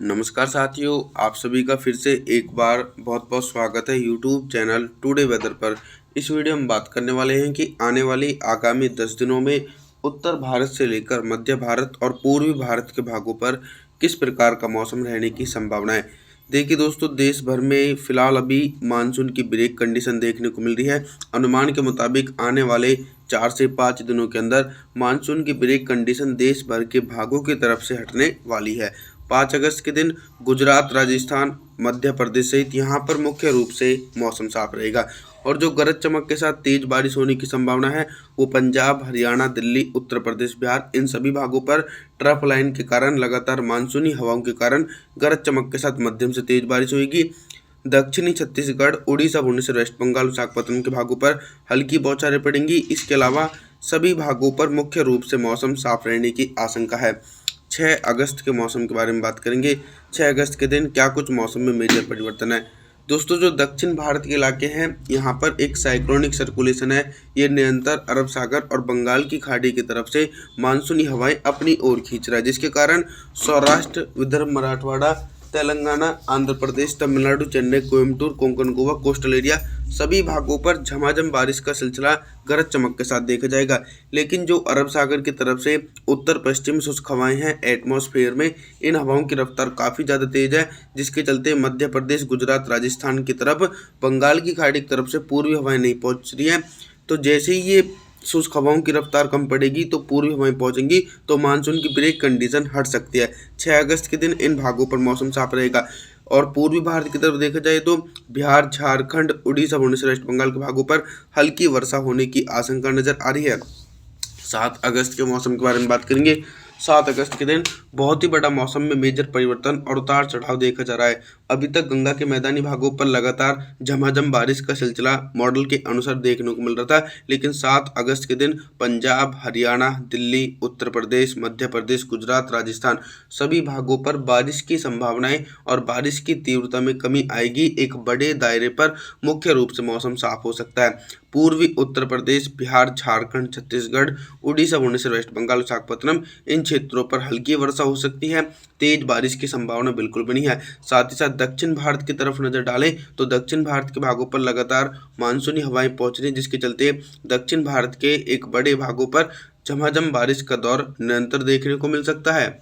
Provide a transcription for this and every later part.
नमस्कार साथियों, आप सभी का फिर से एक बार बहुत बहुत स्वागत है यूट्यूब चैनल टुडे वेदर पर। इस वीडियो में बात करने वाले हैं कि आने वाली आगामी 10 दिनों में उत्तर भारत से लेकर मध्य भारत और पूर्वी भारत के भागों पर किस प्रकार का मौसम रहने की संभावना है। देखिए दोस्तों, देश भर में फिलहाल अभी मानसून की ब्रेक कंडीशन देखने को मिल रही है। अनुमान के मुताबिक आने वाले 4 से 5 दिनों के अंदर मानसून की ब्रेक कंडीशन देश भर के भागों की तरफ से हटने वाली है। 5 अगस्त के दिन गुजरात, राजस्थान, मध्य प्रदेश सहित यहाँ पर मुख्य रूप से मौसम साफ रहेगा और जो गरज चमक के साथ तेज बारिश होने की संभावना है वो पंजाब, हरियाणा, दिल्ली, उत्तर प्रदेश, बिहार इन सभी भागों पर ट्रफ लाइन के कारण लगातार मानसूनी हवाओं के कारण गरज चमक के साथ मध्यम से तेज बारिश होगी। दक्षिणी छत्तीसगढ़, उड़ीसा, भुवनेश्वर, वेस्ट बंगाल, विशाखापत्तनम के भागों पर हल्की बौछारें पड़ेंगी। इसके अलावा सभी भागों पर मुख्य रूप से मौसम साफ रहने की आशंका है। 6 अगस्त के मौसम के बारे में बात करेंगे। 6 अगस्त के दिन क्या कुछ मौसम में मेजर परिवर्तन है। दोस्तों, जो दक्षिण भारत के इलाके हैं यहाँ पर एक साइक्लोनिक सर्कुलेशन है। ये निरंतर अरब सागर और बंगाल की खाड़ी की तरफ से मानसूनी हवाएं अपनी ओर खींच रहा है, जिसके कारण सौराष्ट्र, विदर्भ, मराठवाड़ा, तेलंगाना, आंध्र प्रदेश, तमिलनाडु, चेन्नई, कोयम्बटूर, कोंकण, गोवा, कोस्टल एरिया सभी भागों पर झमाझम बारिश का सिलसिला गरज चमक के साथ देखा जाएगा। लेकिन जो अरब सागर की तरफ से उत्तर पश्चिम शुष्क हवाएं हैं एटमॉस्फेयर में, इन हवाओं की रफ्तार काफ़ी ज़्यादा तेज है, जिसके चलते मध्य प्रदेश, गुजरात, राजस्थान की तरफ बंगाल की खाड़ी की तरफ से पूर्वी हवाएं नहीं पहुंच रही हैं। तो जैसे ही ये शुष्क हवाओं की रफ्तार कम पड़ेगी तो पूर्वी हवाएं पहुंचेंगी तो मानसून की ब्रेक कंडीशन हट सकती है। 6 अगस्त के दिन इन भागों पर मौसम साफ रहेगा और पूर्वी भारत की तरफ देखा जाए तो बिहार, झारखंड, उड़ीसा, भुवनेश्वर, वेस्ट बंगाल के भागों पर हल्की वर्षा होने की आशंका नजर आ रही है। 7 अगस्त के मौसम के बारे में बात करेंगे। 7 अगस्त के दिन बहुत ही बड़ा मौसम में मेजर परिवर्तन और उतार चढ़ाव देखा जा रहा है। अभी तक गंगा के मैदानी भागों पर लगातार झमाझम बारिश का सिलसिला मॉडल के अनुसार देखने को मिल रहा था, लेकिन 7 अगस्त के दिन पंजाब, हरियाणा, दिल्ली, उत्तर प्रदेश, मध्य प्रदेश, गुजरात, राजस्थान सभी भागों पर बारिश की संभावनाएं और बारिश की तीव्रता में कमी आएगी। एक बड़े दायरे पर मुख्य रूप से मौसम साफ हो सकता है। पूर्वी उत्तर प्रदेश, बिहार, झारखंड, छत्तीसगढ़, उड़ीसा, भुवनेश्वर, वेस्ट बंगाल, विशाखापत्तनम इन क्षेत्रों पर हल्की वर्षा हो सकती है। तेज बारिश की संभावना बिल्कुल बनी है। साथ ही साथ दक्षिण भारत की तरफ नजर डालें तो दक्षिण भारत के भागों पर लगातार मानसूनी हवाएं पहुंच रही, जिसके चलते दक्षिण भारत के एक बड़े भागों पर झमाझम बारिश का दौर निरंतर देखने को मिल सकता है।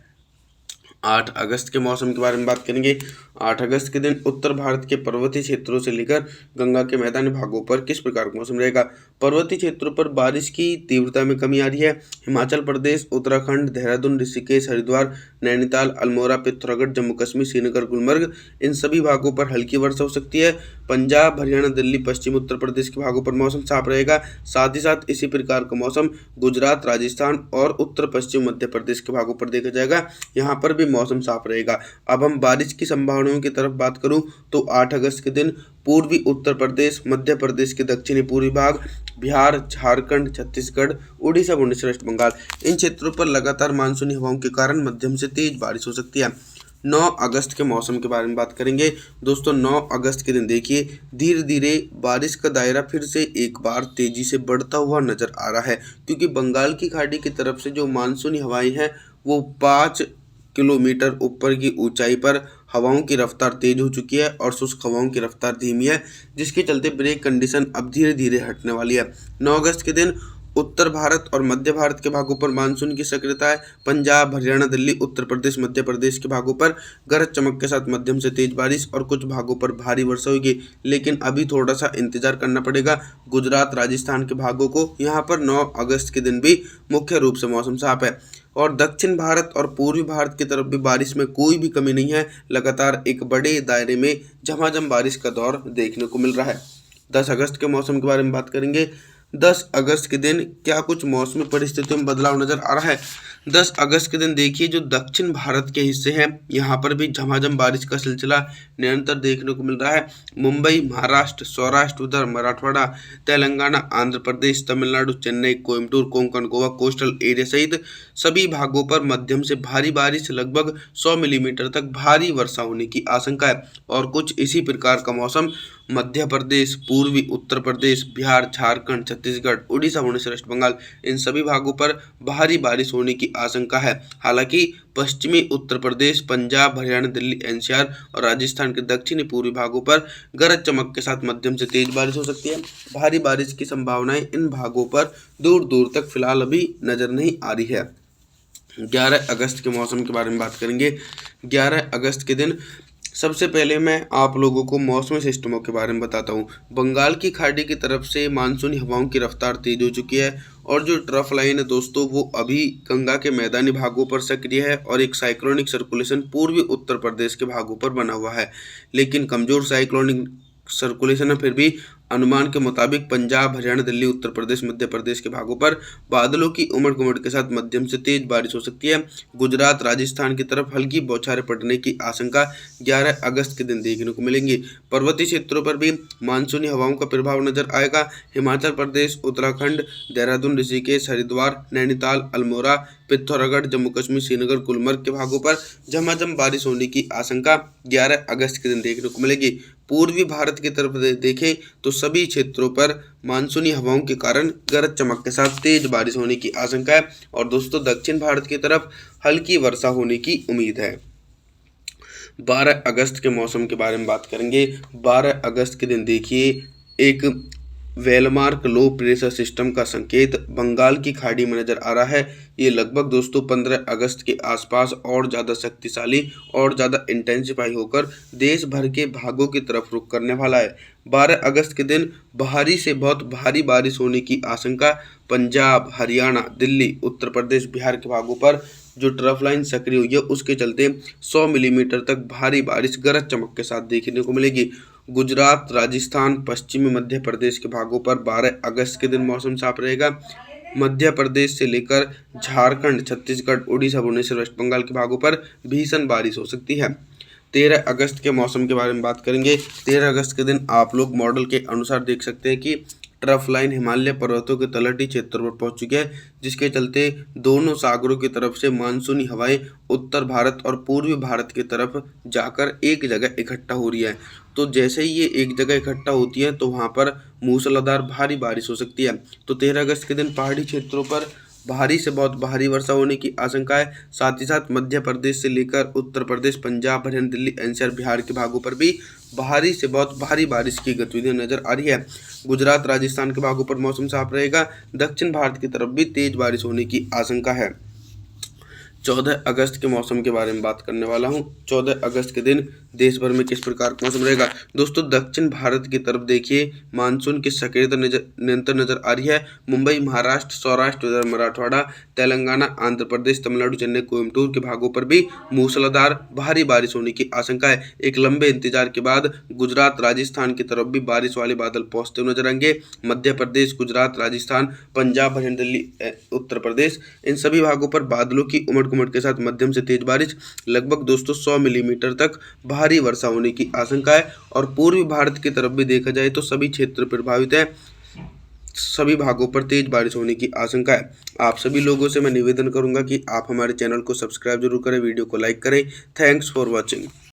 8 अगस्त के मौसम के बारे में बात करेंगे। 8 अगस्त के दिन उत्तर भारत के पर्वतीय क्षेत्रों से लेकर गंगा के मैदानी भागों पर किस प्रकार का मौसम रहेगा। पर्वतीय क्षेत्रों पर बारिश की तीव्रता में कमी आ रही है। हिमाचल प्रदेश, उत्तराखंड, देहरादून, ऋषिकेश, हरिद्वार, नैनीताल, अल्मोड़ा, पिथौरागढ़, जम्मू कश्मीर, श्रीनगर, गुलमर्ग इन सभी भागों पर हल्की वर्षा हो सकती है। पंजाब, हरियाणा, दिल्ली, पश्चिम उत्तर प्रदेश के भागों पर मौसम साफ रहेगा। साथ ही साथ इसी प्रकार का मौसम गुजरात, राजस्थान और उत्तर पश्चिम मध्य प्रदेश के भागों पर देखा जाएगा। यहाँ पर भी मौसम साफ रहेगा। अब हम बारिश की संभावनाओं की तरफ बात करूं तो 8 अगस्त के दिन पूर्वी उत्तर प्रदेश, मध्य प्रदेश के दक्षिणी पूर्वी भाग, बिहार, झारखंड, छत्तीसगढ़, उड़ीसा, भुवनेश्वर, वेस्ट बंगाल इन क्षेत्रों पर लगातार मानसूनी हवाओं के कारण मध्यम से तेज बारिश हो सकती है। 9 अगस्त के मौसम के बारे में बात करेंगे। दोस्तों, 9 अगस्त के दिन देखिए धीरे धीरे बारिश का दायरा फिर से एक बार तेजी से बढ़ता हुआ नजर आ रहा है, क्योंकि बंगाल की खाड़ी की तरफ से जो मानसूनी हवाएं हैं वो 5 किलोमीटर ऊपर की ऊंचाई पर हवाओं की रफ्तार तेज हो चुकी है और शुष्क हवाओं की रफ्तार धीमी है, जिसके चलते ब्रेक कंडीशन अब धीरे धीरे हटने वाली है। 9 अगस्त के दिन उत्तर भारत और मध्य भारत के भागों पर मानसून की सक्रियता है। पंजाब, हरियाणा, दिल्ली, उत्तर प्रदेश, मध्य प्रदेश के भागों पर गरज चमक के साथ मध्यम से तेज बारिश और कुछ भागों पर भारी वर्षा होगी, लेकिन अभी थोड़ा सा इंतजार करना पड़ेगा गुजरात, राजस्थान के भागों को। यहाँ पर 9 अगस्त के दिन भी मुख्य रूप से मौसम साफ है और दक्षिण भारत और पूर्वी भारत की तरफ भी बारिश में कोई भी कमी नहीं है। लगातार एक बड़े दायरे में झमाझम बारिश का दौर देखने को मिल रहा है। 10 अगस्त के मौसम के बारे में बात करेंगे। 10 अगस्त के दिन क्या कुछ मौसमी परिस्थितियों में बदलाव नजर आ रहा है। 10 अगस्त के दिन देखिए जो दक्षिण भारत के हिस्से हैं यहाँ पर भी झमाझम बारिश का सिलसिला निरंतर देखने को मिल रहा है। मुंबई, महाराष्ट्र, सौराष्ट्र, उधर मराठवाड़ा, तेलंगाना, आंध्र प्रदेश, तमिलनाडु, चेन्नई, कोयम्बटूर, कोंकण, गोवा, कोस्टल एरिया सहित सभी भागों पर मध्यम से भारी बारिश, लगभग 100 मिलीमीटर तक भारी वर्षा होने की आशंका है और कुछ इसी प्रकार का मौसम मध्य प्रदेश, पूर्वी उत्तर प्रदेश, बिहार, झारखंड, छत्तीसगढ़, उड़ीसा, भुवनेश्वर, वेस्ट बंगाल, इन सभी भागों पर भारी बारिश होने की आशंका है। हालांकि पश्चिमी उत्तर प्रदेश, पंजाब, हरियाणा, दिल्ली, एनसीआर और राजस्थान के दक्षिणी पूर्वी भागों पर गरज चमक के साथ मध्यम से तेज बारिश हो सकती है। भारी बारिश की संभावनाएं इन भागों पर दूर दूर तक फिलहाल अभी नजर नहीं आ रही है। 11 अगस्त के मौसम के बारे में बात करेंगे। 11 अगस्त के दिन सबसे पहले मैं आप लोगों को मौसमी सिस्टमों के बारे में बताता हूँ। बंगाल की खाड़ी की तरफ से मानसूनी हवाओं की रफ्तार तेज हो चुकी है और जो ट्रफ लाइन है दोस्तों वो अभी गंगा के मैदानी भागों पर सक्रिय है और एक साइक्लोनिक सर्कुलेशन पूर्वी उत्तर प्रदेश के भागों पर बना हुआ है, लेकिन कमजोर साइक्लोनिक सर्कुलेशन है। फिर भी अनुमान के मुताबिक पंजाब, हरियाणा, दिल्ली, उत्तर प्रदेश, मध्य प्रदेश के भागों पर बादलों की उमड़-घुमड़ के साथ मध्यम से तेज बारिश हो सकती है। गुजरात, राजस्थान की तरफ हल्की बौछारें पड़ने की आशंका 11 अगस्त के दिन देखने को मिलेंगी। पर्वतीय क्षेत्रों पर भी मानसूनी हवाओं का प्रभाव नजर आएगा। हिमाचल प्रदेश, उत्तराखंड, देहरादून, ऋषिकेश, हरिद्वार, नैनीताल, अल्मोड़ा, पिथौरागढ़, जम्मू कश्मीर, श्रीनगर, गुलमर्ग के भागों पर झमाझम बारिश होने की आशंका 11 अगस्त के दिन देखने को मिलेगी। पूर्वी भारत की तरफ देखें तो सभी क्षेत्रों पर मानसूनी हवाओं के कारण गरज चमक के साथ तेज बारिश होने की आशंका है और दोस्तों दक्षिण भारत की तरफ हल्की वर्षा होने की उम्मीद है। 12 अगस्त के मौसम के बारे में बात करेंगे। 12 अगस्त के दिन देखिए एक वेलमार्क लो प्रेशर सिस्टम का संकेत बंगाल की खाड़ी में नजर आ रहा है। ये लगभग दोस्तों 15 अगस्त के आसपास और ज़्यादा शक्तिशाली और ज़्यादा इंटेंसिफाई होकर देश भर के भागों की तरफ रुख करने वाला है। 12 अगस्त के दिन भारी से बहुत भारी बारिश होने की आशंका पंजाब, हरियाणा, दिल्ली, उत्तर प्रदेश, बिहार के भागों पर जो ट्रफ लाइन सक्रिय हुई है उसके चलते 100 मिलीमीटर तक भारी बारिश गरज चमक के साथ देखने को मिलेगी। गुजरात, राजस्थान, पश्चिमी मध्य प्रदेश के भागों पर 12 अगस्त के दिन मौसम साफ रहेगा। मध्य प्रदेश से लेकर झारखंड, छत्तीसगढ़, उड़ीसा, भुवनेश्वर, वेस्ट बंगाल के भागों पर भीषण बारिश हो सकती है। 13 अगस्त के मौसम के बारे में बात करेंगे। 13 अगस्त के दिन आप लोग मॉडल के अनुसार देख सकते हैं कि ट्रफ लाइन हिमालय पर्वतों के तलहटी क्षेत्र पर पहुंच चुकी है, जिसके चलते दोनों सागरों की तरफ से मानसूनी हवाएं उत्तर भारत और पूर्वी भारत की तरफ जाकर एक जगह इकट्ठा हो रही है। तो जैसे ही ये एक जगह इकट्ठा होती है तो वहां पर मूसलाधार भारी बारिश हो सकती है। तो 13 अगस्त के दिन पहाड़ी क्षेत्रों पर भारी से बहुत भारी वर्षा होने की आशंका है। साथ ही साथ मध्य प्रदेश से लेकर उत्तर प्रदेश, पंजाब, हरियाणा, दिल्ली, एनसीआर, बिहार के भागों पर भी भारी से बहुत भारी बारिश की गतिविधियां नजर आ रही है। गुजरात, राजस्थान के भागों पर मौसम साफ रहेगा। दक्षिण भारत की तरफ भी तेज बारिश होने की आशंका है। 14 अगस्त के मौसम के बारे में बात करने वाला हूं। 14 अगस्त के दिन देश भर में किस प्रकार का मौसम रहेगा। दोस्तों दक्षिण भारत की तरफ देखिए मानसून की सक्रियता निरंतर नजर आ रही है। मुंबई, महाराष्ट्र, सौराष्ट्र, विदर्भ, मराठवाड़ा, तेलंगाना, आंध्र प्रदेश, तमिलनाडु, चेन्नई, कोयम्बटूर के भागों पर भी मूसलाधार भारी बारिश होने की आशंका है। एक लंबे इंतजार के बाद गुजरात, राजस्थान की तरफ भी बारिश वाले बादल पहुंचते हुए नजर आएंगे। मध्य प्रदेश, गुजरात, राजस्थान, पंजाब, हरियाणा, दिल्ली, उत्तर प्रदेश, इन सभी भागों पर बादलों की उमड़ के साथ मध्यम से तेज बारिश लगभग दोस्तों 100 मिलीमीटर तक भारी वर्षा होने की आशंका है। और पूर्वी भारत की तरफ भी देखा जाए तो सभी क्षेत्र प्रभावित है, सभी भागों पर तेज बारिश होने की आशंका है। आप सभी लोगों से मैं निवेदन करूंगा कि आप हमारे चैनल को सब्सक्राइब जरूर करें, वीडियो को लाइक करें। Thanks for watching.